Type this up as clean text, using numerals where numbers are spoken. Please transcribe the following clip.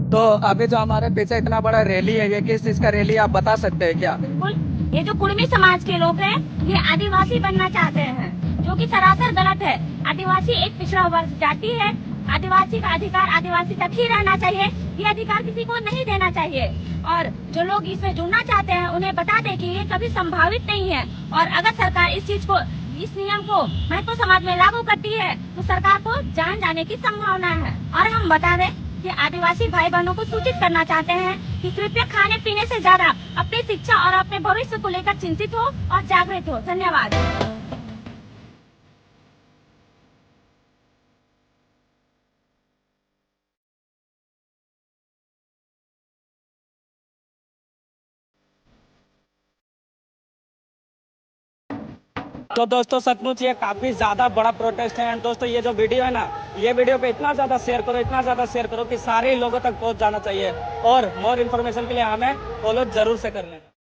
तो अभी जो हमारे पीछे इतना बड़ा रैली है, ये किस चीज का रैली आप बता सकते हैं क्या? बिल्कुल, ये जो कुर्मी समाज के लोग हैं, ये आदिवासी बनना चाहते हैं, जो कि सरासर गलत है। आदिवासी एक पिछड़ा वर्ग जाति है। आदिवासी का अधिकार आदिवासी तक ही रहना चाहिए, ये अधिकार किसी को नहीं देना चाहिए। और जो लोग इसमें जुड़ना चाहते हैं, उन्हें बता दें कि ये कभी संभावित नहीं है। और अगर सरकार इस नियम को महतो समाज में लागू करती है, तो सरकार को जान जाने की संभावना है। और हम बता दें कि आदिवासी भाई बहनों को सूचित करना चाहते हैं कि कृपया खाने पीने से ज्यादा अपनी शिक्षा और अपने भविष्य को लेकर चिंतित हो और जागृत हो। धन्यवाद। तो दोस्तों सचमुच ये काफी ज्यादा बड़ा प्रोटेस्ट है। एंड दोस्तों ये जो वीडियो है ना, ये वीडियो पे इतना ज्यादा शेयर करो कि सारे लोगों तक पहुंच जाना चाहिए। और मोर इन्फॉर्मेशन के लिए हमें फॉलो जरूर से कर लेना।